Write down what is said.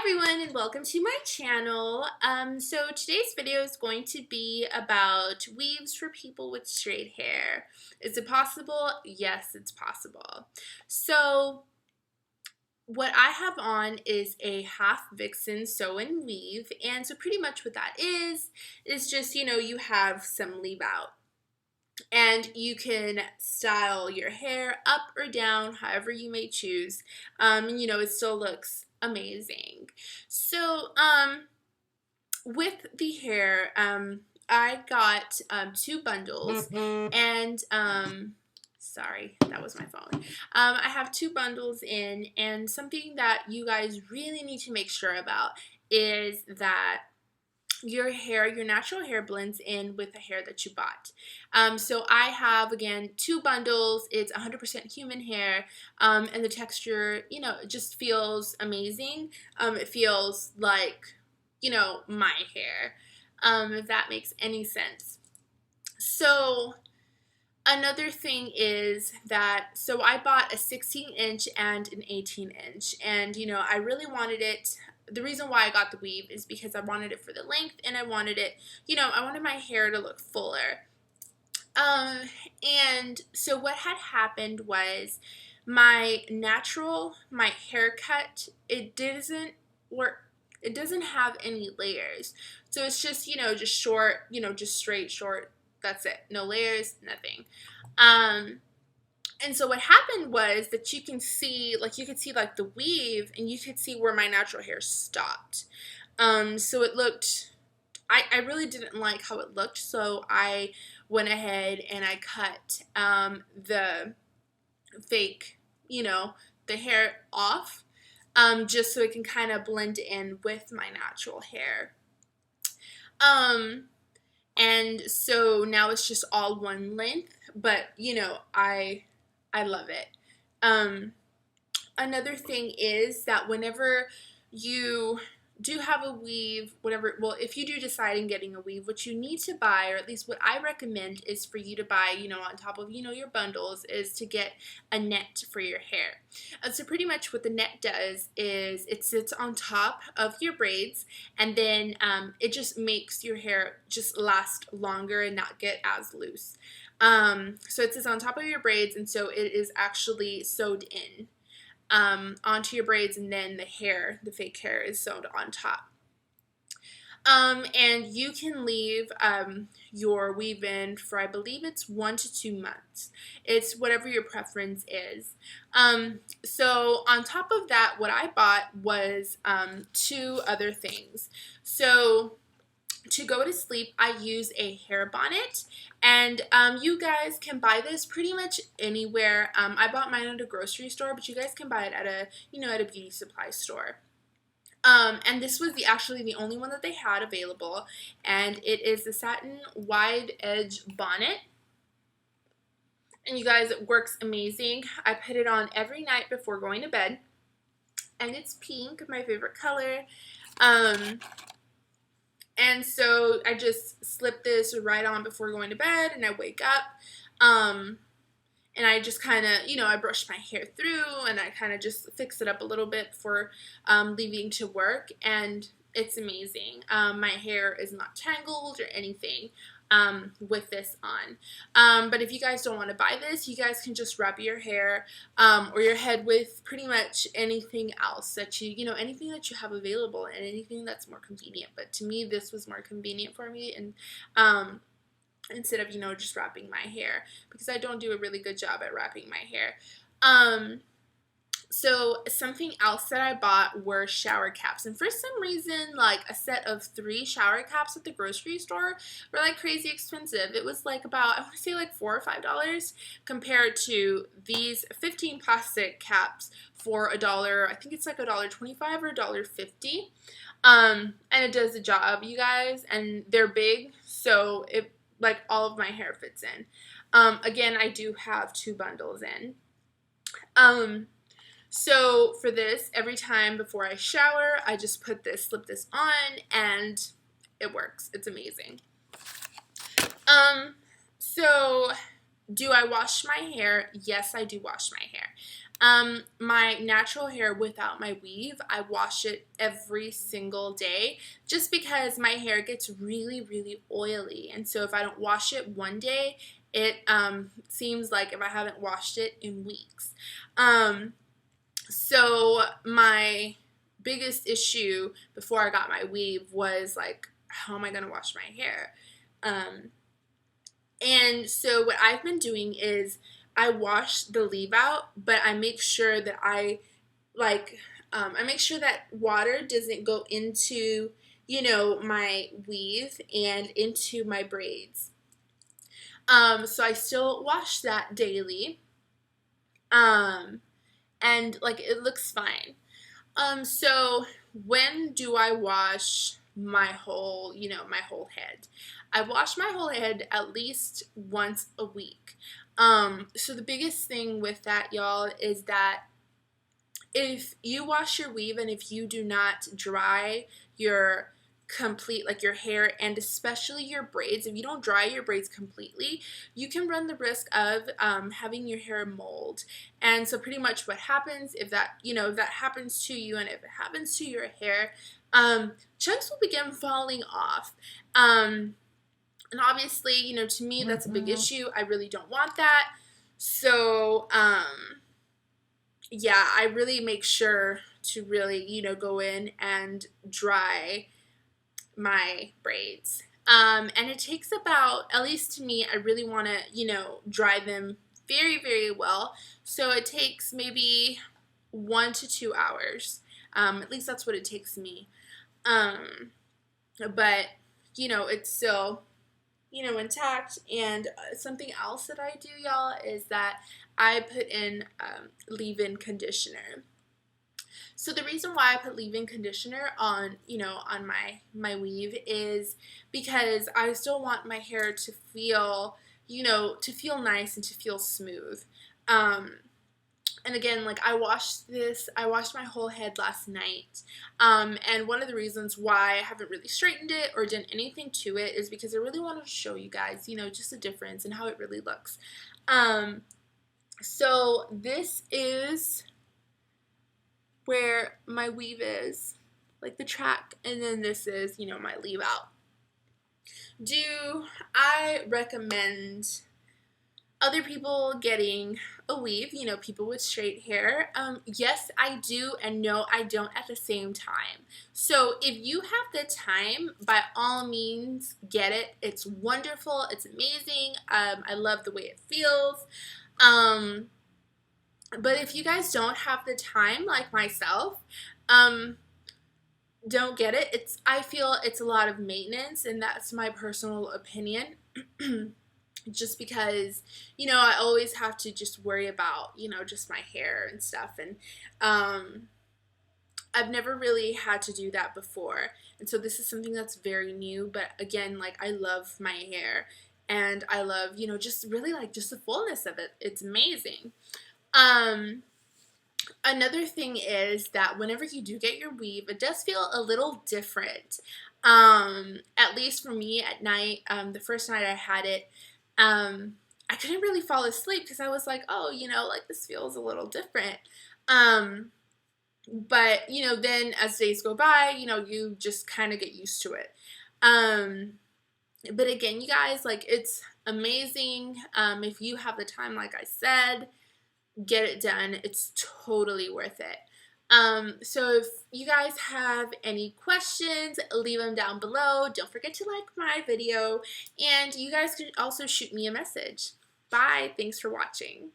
everyone and welcome to my channel. So today's video is going to be about weaves for people with straight hair. Is it possible? Yes, it's possible. So what I have on is a half Vixen sew and weave, and so pretty much what that is just, you have some leave out. And you can style your hair up or down, however you may choose. And it still looks amazing. So, with the hair, I got two bundles, and sorry, that was my phone. I have two bundles in, and something that you guys really need to make sure about is that your hair, your natural hair blends in with the hair that you bought. So I have, again, two bundles. It's 100% human hair, and the texture, it just feels amazing. It feels like, my hair, if that makes any sense. So another thing is that, so I bought a 16-inch and an 18-inch, and, I really wanted it. The reason why I got the weave is because I wanted it for the length, and I wanted it, I wanted my hair to look fuller. And so what had happened was my haircut, it doesn't work. It doesn't have any layers. So it's just, just short, just straight short. That's it. No layers, nothing. And so what happened was that you could see the weave, and you could see where my natural hair stopped. So it looked, I really didn't like how it looked, so I went ahead and I cut the fake, the hair off, just so it can kind of blend in with my natural hair. And so now it's just all one length, but, I love it. Another thing is that whenever you do have a weave, if you do decide in getting a weave, what you need to buy, or at least what I recommend is for you to buy, on top of, your bundles, is to get a net for your hair. And so pretty much what the net does is it sits on top of your braids, and then it just makes your hair just last longer and not get as loose. So it sits on top of your braids, and so it is actually sewed in onto your braids, and then the fake hair is sewed on top. And you can leave your weave in for, I believe it's 1 to 2 months. It's whatever your preference is. So on top of that, what I bought was two other things. So to go to sleep, I use a hair bonnet, and you guys can buy this pretty much anywhere. I bought mine at a grocery store, but you guys can buy it at a, at a beauty supply store. And this was actually the only one that they had available, and it is the satin wide edge bonnet. And you guys, it works amazing. I put it on every night before going to bed, and it's pink, my favorite color. And so I just slip this right on before going to bed, and I wake up, and I just kind of, I brush my hair through, and I kind of just fix it up a little bit before leaving to work, and it's amazing. My hair is not tangled or anything with this on. But if you guys don't want to buy this, you guys can just wrap your hair or your head with pretty much anything else that anything that you have available, and anything that's more convenient. But to me, this was more convenient for me, and instead of, just wrapping my hair, because I don't do a really good job at wrapping my hair. So something else that I bought were shower caps, and for some reason, like, a set of 3 shower caps at the grocery store were like crazy expensive. It was like about, I want to say like $4 or $5 compared to these 15 plastic caps for $1. I think it's like $1.25 or $1.50. And it does the job, you guys, and they're big, so it, like, all of my hair fits in. Again, I do have 2 bundles in. So for this, every time before I shower, I just slip this on, and it works. It's amazing. So do I wash my hair? Yes, I do wash my hair. My natural hair without my weave, I wash it every single day just because my hair gets really, really oily. And so if I don't wash it one day, it seems like if I haven't washed it in weeks. So my biggest issue before I got my weave was like, how am I going to wash my hair? And so what I've been doing is I wash the leave out, but I make sure that I make sure that water doesn't go into, you know, my weave and into my braids. So I still wash that daily. And like it looks fine. So when do I wash my whole, you know, my whole head? I wash my whole head at least once a week. So the biggest thing with that, y'all, is that if you wash your weave and if you do not dry your complete, like your hair and especially your braids, if you don't dry your braids completely, you can run the risk of having your hair mold. And so pretty much what happens if that, you know, if that happens to you and if it happens to your hair, chunks will begin falling off. And obviously, you know, to me, that's a big issue. I really don't want that. So, yeah, I really make sure to really, you know, go in and dry my braids. And it takes about, at least to me, I really want to, you know, dry them very, very well. So it takes maybe 1 to 2 hours. At least that's what it takes me. But, you know, it's still, you know, intact. And something else that I do, y'all, is that I put in leave-in conditioner. So the reason why I put leave-in conditioner on, you know, on my weave is because I still want my hair to feel, you know, to feel nice and to feel smooth. And again, like I washed my whole head last night. And one of the reasons why I haven't really straightened it or done anything to it is because I really wanted to show you guys, you know, just the difference and how it really looks. So this is where my weave is, like the track, and then this is, you know, my leave out. Do I recommend other people getting a weave, you know, people with straight hair? Yes, I do, and no, I don't at the same time. So if you have the time, by all means, get it. It's wonderful. It's amazing. I love the way it feels. But if you guys don't have the time, like myself, don't get it. I feel it's a lot of maintenance, and that's my personal opinion. Just because, you know, I always have to just worry about, you know, just my hair and stuff. And I've never really had to do that before. And so this is something that's very new. But again, like I love my hair and I love, you know, just really like just the fullness of it. It's amazing. Another thing is that whenever you do get your weave, it does feel a little different. At least for me at night, the first night I had it, I couldn't really fall asleep because I was like, oh, you know, like this feels a little different. But, you know, then as days go by, you know, you just kind of get used to it. But again, you guys, like it's amazing. If you have the time, like I said, get it done. It's totally worth it. So if you guys have any questions, leave them down below. Don't forget to like my video, and you guys could also shoot me a message. Bye. Thanks for watching.